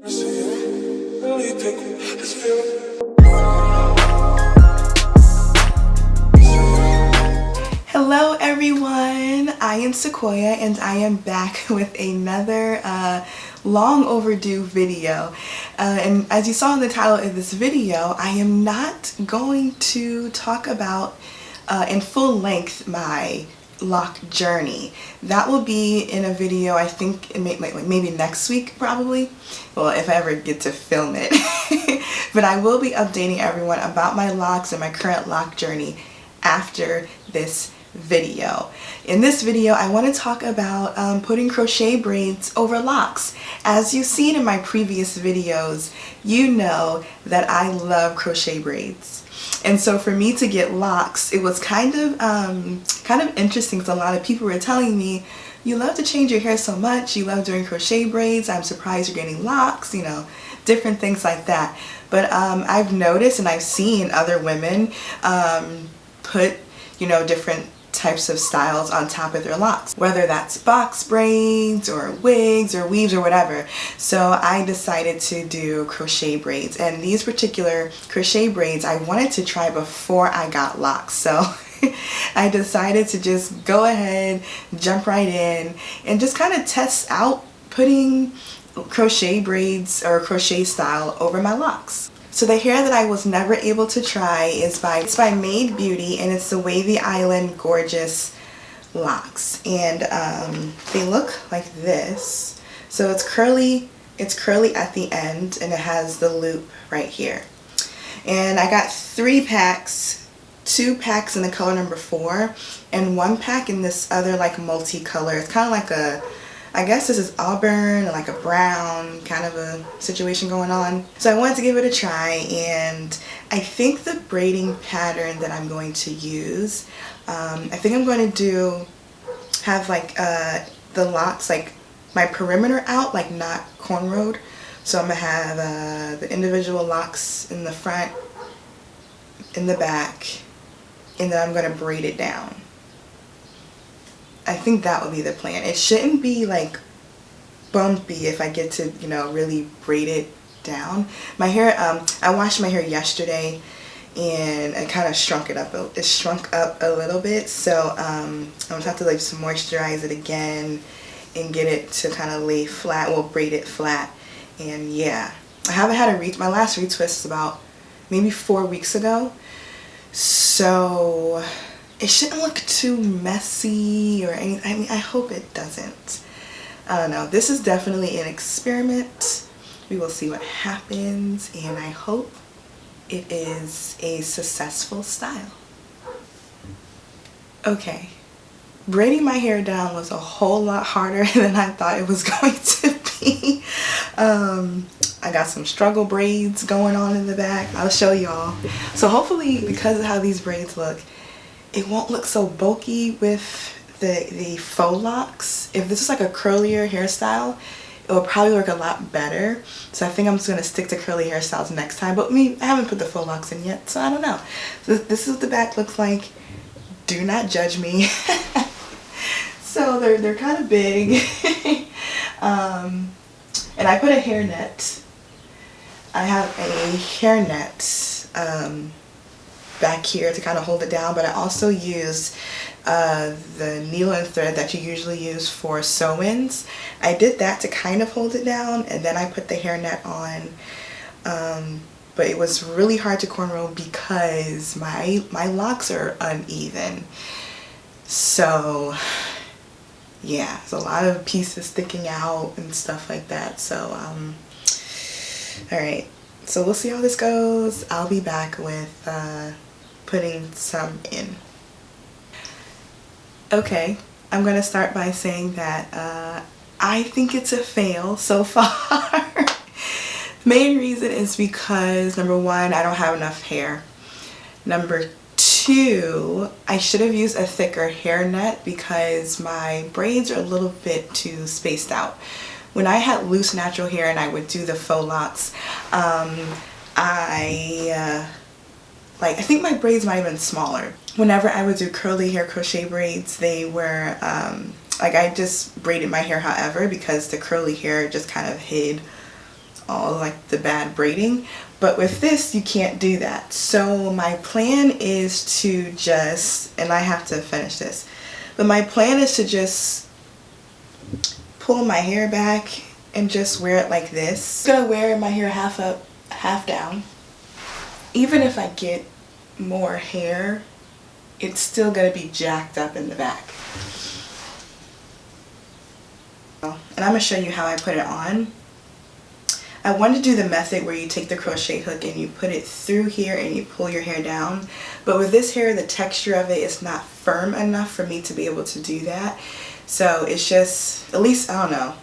Hello everyone, I am Sequoia and I am back with another long overdue video. And as you saw in the title of this video, I am not going to talk about in full length my lock journey. That will be in a video, I think maybe next week probably. Well, if I ever get to film it. But I will be updating everyone about my locks and my current lock journey after this video. In this video, I want to talk about putting crochet braids over locks. As you've seen in my previous videos, you know that I love crochet braids. And so for me to get locks, it was kind of interesting because a lot of people were telling me, you love to change your hair so much, you love doing crochet braids, I'm surprised you're getting locks, you know, different things like that. But I've noticed and I've seen other women put, you know, different types of styles on top of their locks, whether that's box braids or wigs or weaves or whatever. So I decided to do crochet braids, and these particular crochet braids I wanted to try before I got locks. So I decided to just go ahead, jump right in, and just kind of test out putting crochet braids or crochet style over my locks. So the hair that I was never able to try is by Made Beauty, and it's the Wavy Island Gorgeous Locks, and they look like this. So it's curly at the end, and it has the loop right here. And I got 3 packs, 2 packs in the color number 4, and 1 pack in this other like multicolor. It's kind of like a, I guess this is auburn, like a brown kind of a situation going on. So I wanted to give it a try, and I think the braiding pattern that I'm going to use, I think I'm going to have like the locks, like my perimeter out, like not cornrowed. So I'm going to have the individual locks in the front, in the back, and then I'm going to braid it down. I think that would be the plan. It shouldn't be like bumpy if I get to, you know, really braid it down. My hair, I washed my hair yesterday and I kind of shrunk it up. It shrunk up a little bit, so I'm gonna have to like moisturize it again and get it to kind of lay flat. Well, braid it flat. And yeah, I haven't had my last retwist was about maybe 4 weeks ago, so it shouldn't look too messy or anything. I mean, I hope it doesn't. I don't know. This is definitely an experiment. We will see what happens, and I hope it is a successful style. Okay. Braiding my hair down was a whole lot harder than I thought it was going to be. I got some struggle braids going on in the back. I'll show y'all. So hopefully, because of how these braids look, it won't look so bulky with the faux locks. If this is like a curlier hairstyle, it will probably work a lot better. So I think I'm just going to stick to curly hairstyles next time. But I haven't put the faux locks in yet, so I don't know. So this is what the back looks like. Do not judge me. So they're kind of big. And I put a hairnet. I have a hairnet back here to kind of hold it down, but I also use the needle and thread that you usually use for sew-ins. I did that to kind of hold it down, and then I put the hairnet on, but it was really hard to cornrow because my locks are uneven. So yeah, there's a lot of pieces sticking out and stuff like that. So alright, so we'll see how this goes. I'll be back with putting some in. Okay, I'm gonna start by saying that I think it's a fail so far. Main reason is because number 1, I don't have enough hair. Number 2, I should have used a thicker hairnet because my braids are a little bit too spaced out. When I had loose natural hair and I would do the faux locks, I think my braids might have been smaller. Whenever I would do curly hair crochet braids, they were like, I just braided my hair however because the curly hair just kind of hid all like the bad braiding. But with this, you can't do that. So my plan is to just, and I have to finish this, but my plan is to just pull my hair back and just wear it like this. I'm gonna wear my hair half up, half down. Even if I get more hair, it's still gonna be jacked up in the back. And I'm gonna show you how I put it on. I wanted to do the method where you take the crochet hook and you put it through here and you pull your hair down. But with this hair, the texture of it is not firm enough for me to be able to do that. So it's just, at least, I don't know,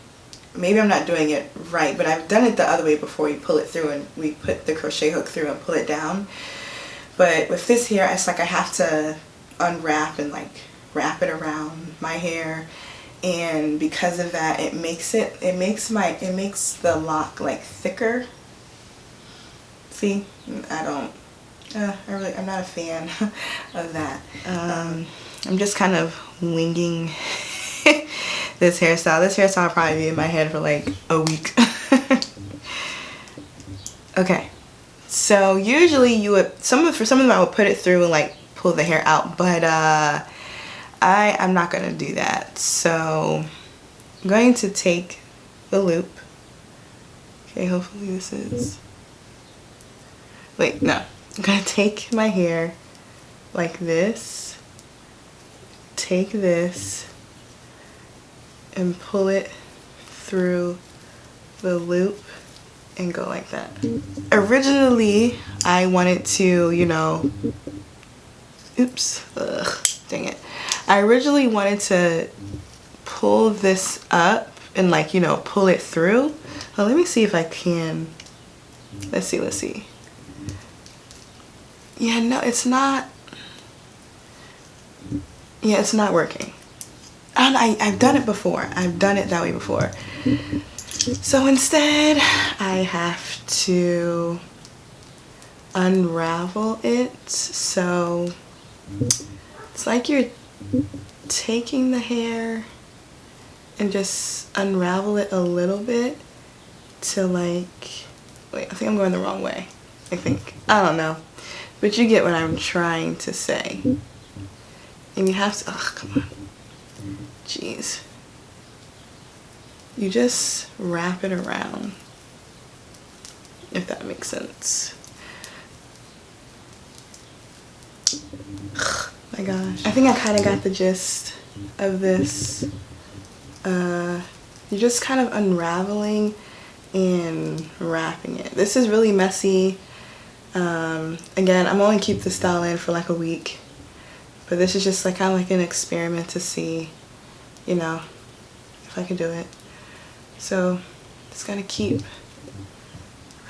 maybe I'm not doing it right, but I've done it the other way before. You pull it through and we put the crochet hook through and pull it down. But with this hair, it's like I have to unwrap and like wrap it around my hair. And because of that, it makes the lock like thicker. See, I'm not a fan of that. I'm just kind of winging this hairstyle. This hairstyle will probably be in my head for like a week. Okay, so usually you would, for some of them I would put it through and like pull the hair out, but I'm not gonna do that. So I'm going to take the loop. Okay, hopefully this is, wait, no. I'm gonna take my hair like this, take this, and pull it through the loop and go like that. Originally, I wanted to, you know, oops, dang it. I originally wanted to pull this up and like, you know, pull it through. Well, let me see if I can. Let's see. Yeah, no, it's not. Yeah, it's not working. And I've done it before. I've done it that way before. So instead, I have to unravel it. So it's like you're taking the hair and just unravel it a little bit to like, wait, I think I'm going the wrong way. I don't know. But you get what I'm trying to say. And you have to, oh, come on. Jeez. You just wrap it around, if that makes sense. Oh my gosh. I think I kind of got the gist of this. You're just kind of unraveling and wrapping it. This is really messy. Again, I'm only keep the style in for like a week. But this is just like kind of like an experiment to see, you know, if I can do it. So just gotta keep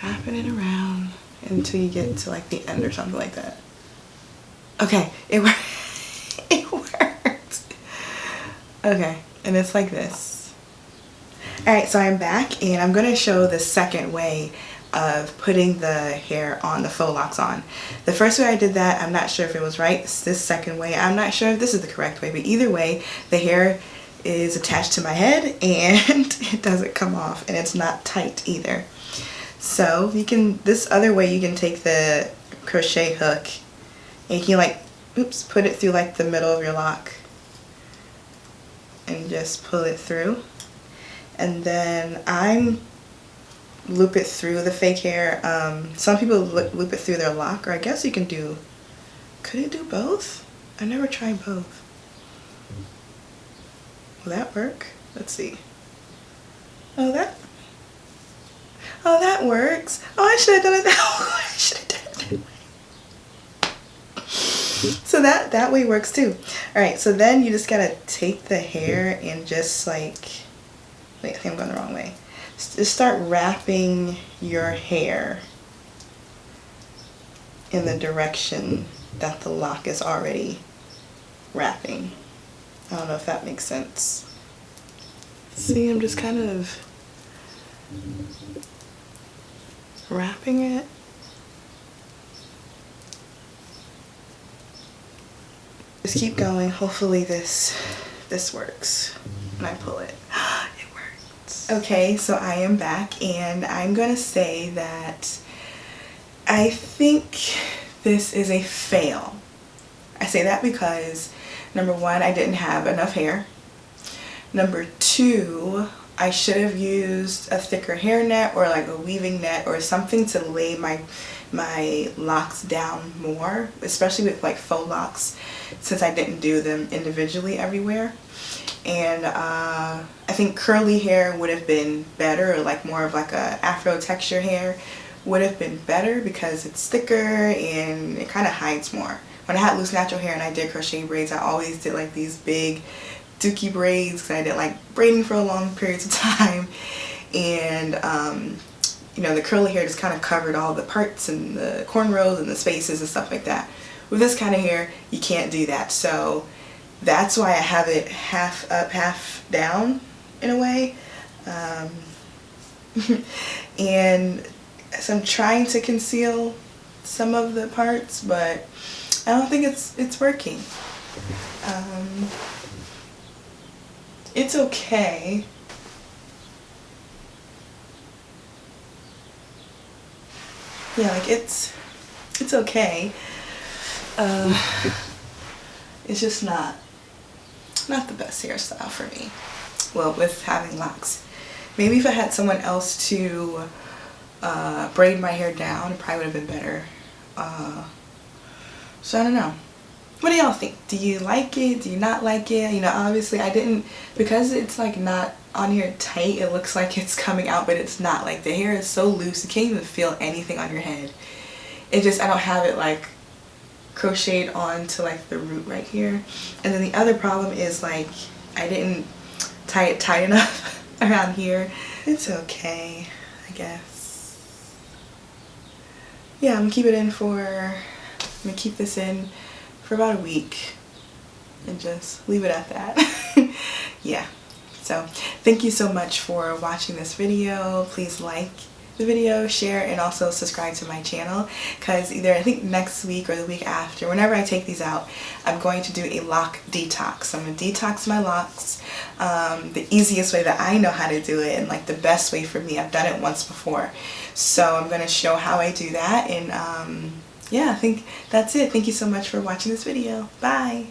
wrapping it around until you get to like the end or something like that. Okay, it worked. It worked. Okay, and it's like this. Alright, so I'm back and I'm gonna show the second way of putting the hair on, the faux locks on. The first way I did that, I'm not sure if it was right. It's this second way, I'm not sure if this is the correct way, but either way, the hair is attached to my head and it doesn't come off and it's not tight either. So you can, this other way, you can take the crochet hook and you can like, oops, put it through like the middle of your lock and just pull it through. And then I'm loop it through the fake hair. Some people loop it through their lock, or I guess you can do, could it do both? I never tried both. Will that work? Let's see. Oh, that works. Oh, I should have done it that way. I should have done it that way. So that way works too. Alright, so then you just gotta take the hair and just like, wait, I think I'm going the wrong way. Just start wrapping your hair in the direction that the lock is already wrapping. I don't know if that makes sense. See, I'm just kind of wrapping it. Just keep going. Hopefully this works when I pull it. It works. Okay, so I am back, and I'm gonna say that I think this is a fail. I say that because number one, I didn't have enough hair. Number two, I should have used a thicker hair net or like a weaving net or something to lay my locks down more, especially with like faux locks, since I didn't do them individually everywhere. And I think curly hair would have been better, or like more of like a afro texture hair would have been better because it's thicker and it kind of hides more. When I had loose natural hair and I did crochet braids, I always did like these big dookie braids because I didn't like braiding for a long periods of time. And you know, the curly hair just kind of covered all the parts and the cornrows and the spaces and stuff like that. With this kind of hair, you can't do that. So that's why I have it half up, half down in a way. And so I'm trying to conceal some of the parts, but I don't think it's working. It's okay. Yeah, like it's okay. It's just not the best hairstyle for me. Well, with having locks. Maybe if I had someone else to braid my hair down, it probably would have been better. So I don't know. What do y'all think? Do you like it? Do you not like it? You know, obviously I didn't, because it's like not on here tight, it looks like it's coming out, but it's not. Like the hair is so loose, you can't even feel anything on your head. It just, I don't have it like crocheted onto like the root right here. And then the other problem is like I didn't tie it tight enough around here. It's okay, I guess. Yeah, I'm gonna keep this in for about a week and just leave it at that. Yeah, so thank you so much for watching this video. Please like the video, share, and also subscribe to my channel, because either I think next week or the week after, whenever I take these out, I'm going to do a lock detox. So I'm going to detox my locks the easiest way that I know how to do it, and like the best way for me. I've done it once before, so I'm going to show how I do that. And yeah, I think that's it. Thank you so much for watching this video. Bye!